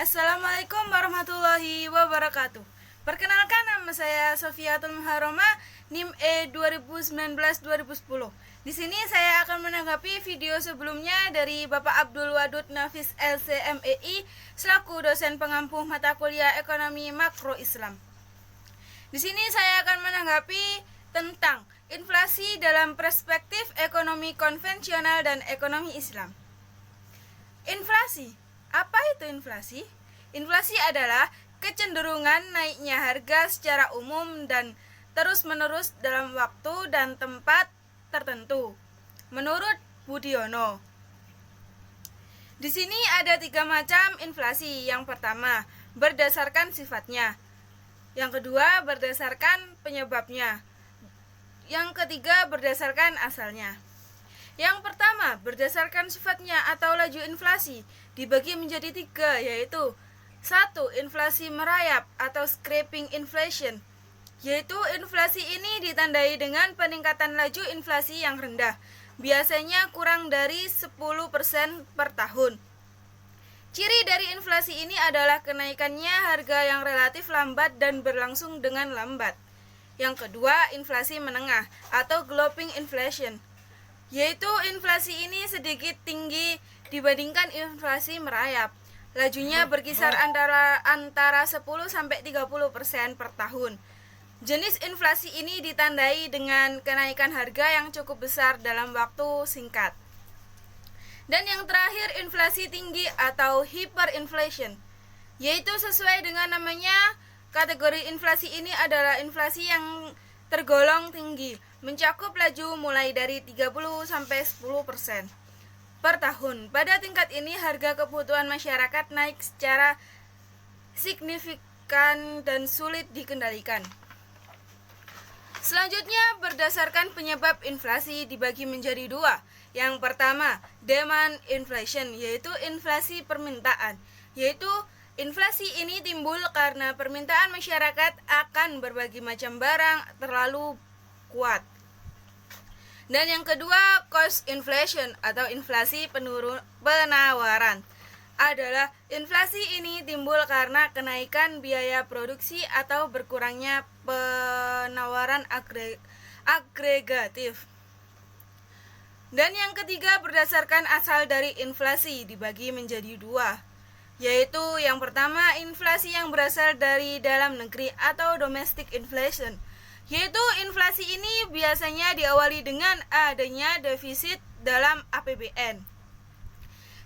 Assalamualaikum warahmatullahi wabarakatuh. Perkenalkan, nama saya Sofiatul Muharrama, NIM E 2019-2010. Di sini saya akan menanggapi video sebelumnya dari Bapak Abdul Wadud Nafis LCMEI selaku dosen pengampu mata kuliah Ekonomi Makro Islam. Di sini saya akan menanggapi tentang inflasi dalam perspektif ekonomi konvensional dan ekonomi Islam. Inflasi. Apa itu inflasi? Inflasi adalah kecenderungan naiknya harga secara umum dan terus-menerus dalam waktu dan tempat tertentu. Menurut Budiono. Di sini ada 3 macam inflasi. Yang pertama, berdasarkan sifatnya. Yang kedua, berdasarkan penyebabnya. Yang ketiga, berdasarkan asalnya. Yang pertama, berdasarkan sifatnya atau laju inflasi dibagi menjadi 3, yaitu 1. Inflasi merayap atau scraping inflation, yaitu inflasi ini ditandai dengan peningkatan laju inflasi yang rendah, biasanya kurang dari 10% per tahun. Ciri dari inflasi ini adalah kenaikannya harga yang relatif lambat dan berlangsung dengan lambat. Yang kedua, inflasi menengah atau galloping inflation, yaitu inflasi ini sedikit tinggi dibandingkan inflasi merayap. Lajunya berkisar antara 10-30% per tahun. Jenis inflasi ini ditandai dengan kenaikan harga yang cukup besar dalam waktu singkat. Dan yang terakhir, inflasi tinggi atau hyperinflation, yaitu sesuai dengan namanya, kategori inflasi ini adalah inflasi yang tergolong tinggi, mencakup laju mulai dari 30-10% per tahun. Pada tingkat ini harga kebutuhan masyarakat naik secara signifikan dan sulit dikendalikan. Selanjutnya, berdasarkan penyebab inflasi dibagi menjadi 2. Yang pertama, demand inflation, yaitu inflasi permintaan, yaitu inflasi ini timbul karena permintaan masyarakat akan berbagai macam barang terlalu kuat. Dan yang kedua, cost inflation atau inflasi penawaran, adalah inflasi ini timbul karena kenaikan biaya produksi atau berkurangnya penawaran agregatif. Dan yang ketiga, berdasarkan asal dari inflasi dibagi menjadi 2, yaitu yang pertama, inflasi yang berasal dari dalam negeri atau domestic inflation, yaitu inflasi ini biasanya diawali dengan adanya defisit dalam APBN.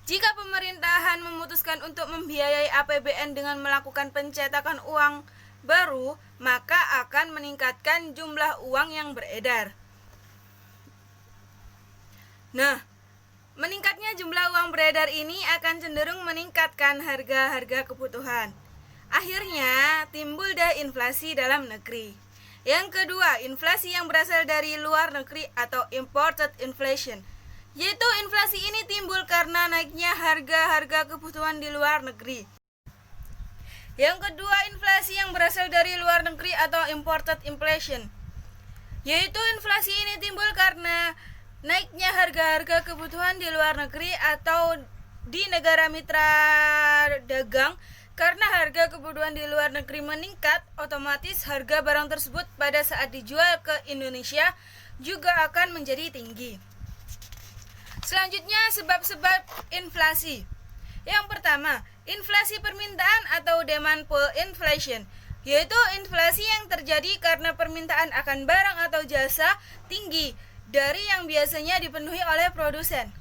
Jika pemerintahan memutuskan untuk membiayai APBN dengan melakukan pencetakan uang baru, maka akan meningkatkan jumlah uang yang beredar. Nah, meningkatnya jumlah uang beredar ini akan cenderung meningkatkan harga-harga kebutuhan. Akhirnya, timbul deh inflasi dalam negeri. Yang kedua, inflasi yang berasal dari luar negeri atau imported inflation, yaitu inflasi ini timbul karena naiknya harga-harga kebutuhan di luar negeri. Yang kedua, inflasi yang berasal dari luar negeri atau imported inflation, yaitu inflasi ini timbul karena naiknya harga-harga kebutuhan di luar negeri atau di negara mitra dagang. Karena harga kebutuhan di luar negeri meningkat, otomatis harga barang tersebut pada saat dijual ke Indonesia juga akan menjadi tinggi. Selanjutnya, sebab-sebab inflasi. Yang pertama, inflasi permintaan atau demand pull inflation, yaitu inflasi yang terjadi karena permintaan akan barang atau jasa tinggi dari yang biasanya dipenuhi oleh produsen.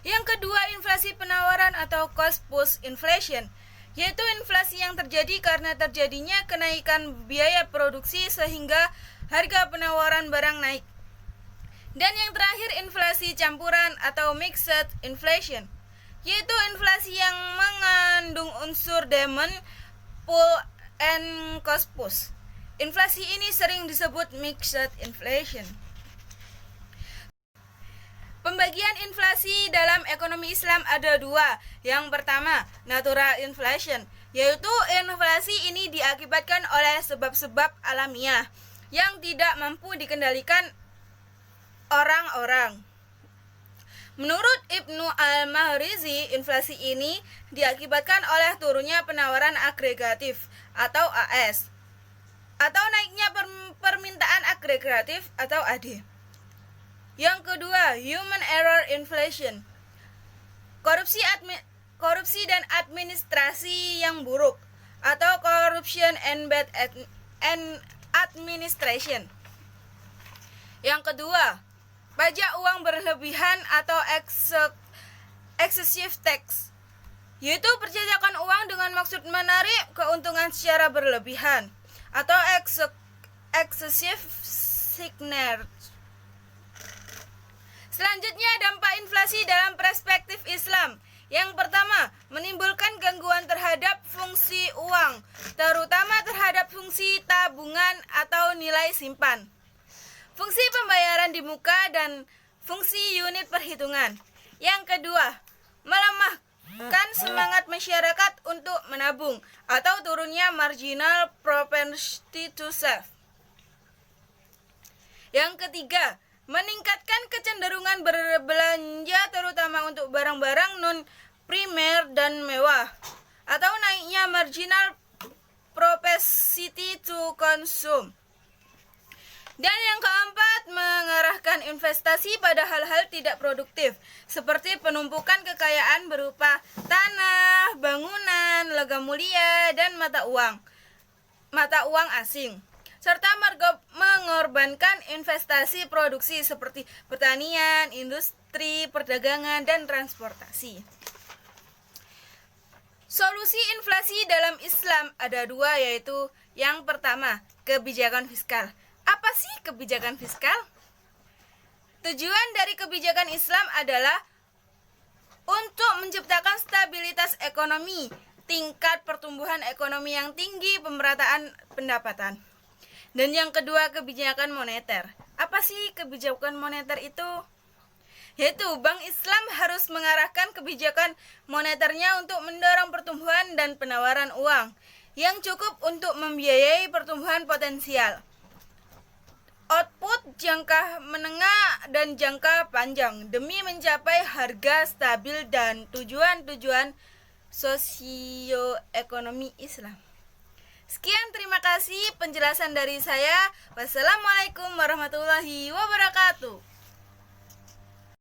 Yang kedua, inflasi penawaran atau cost push inflation, yaitu inflasi yang terjadi karena terjadinya kenaikan biaya produksi sehingga harga penawaran barang naik. Dan yang terakhir, inflasi campuran atau mixed inflation, yaitu inflasi yang mengandung unsur demand pull and cost push. Inflasi ini sering disebut mixed inflation. Pembagian inflasi dalam ekonomi Islam ada 2. Yang pertama, natural inflation, yaitu inflasi ini diakibatkan oleh sebab-sebab alamiah yang tidak mampu dikendalikan orang-orang. Menurut Ibnu Al-Mahrizi, inflasi ini diakibatkan oleh turunnya penawaran agregatif atau AS atau naiknya permintaan agregatif atau AD. Yang kedua, human error inflation. Korupsi dan administrasi yang buruk atau corruption and bad administration. Yang kedua, pajak uang berlebihan atau excessive tax, yaitu perpajakan uang dengan maksud menarik keuntungan secara berlebihan atau excessive signage. Selanjutnya, dampak inflasi dalam perspektif Islam. Yang pertama, menimbulkan gangguan terhadap fungsi uang, terutama terhadap fungsi tabungan atau nilai simpan, fungsi pembayaran di muka, dan fungsi unit perhitungan. Yang kedua, melemahkan semangat masyarakat untuk menabung atau turunnya marginal propensity to save. Yang ketiga, meningkatkan kecenderungan berbelanja terutama untuk barang-barang non-primer dan mewah atau naiknya marginal propensity to consume. Dan yang keempat, mengarahkan investasi pada hal-hal tidak produktif seperti penumpukan kekayaan berupa tanah, bangunan, logam mulia, dan mata uang asing, serta mengorbankan investasi produksi seperti pertanian, industri, perdagangan, dan transportasi. Solusi inflasi dalam Islam ada dua, yaitu yang pertama, kebijakan fiskal. Apa sih kebijakan fiskal? Tujuan dari kebijakan Islam adalah untuk menciptakan stabilitas ekonomi, tingkat pertumbuhan ekonomi yang tinggi, pemerataan pendapatan. Dan yang kedua, kebijakan moneter. Apa sih kebijakan moneter itu? Yaitu Bank Islam harus mengarahkan kebijakan moneternya untuk mendorong pertumbuhan dan penawaran uang yang cukup untuk membiayai pertumbuhan potensial, output jangka menengah dan jangka panjang demi mencapai harga stabil dan tujuan-tujuan sosioekonomi Islam. Sekian, terima kasih penjelasan dari saya. Wassalamualaikum warahmatullahi wabarakatuh.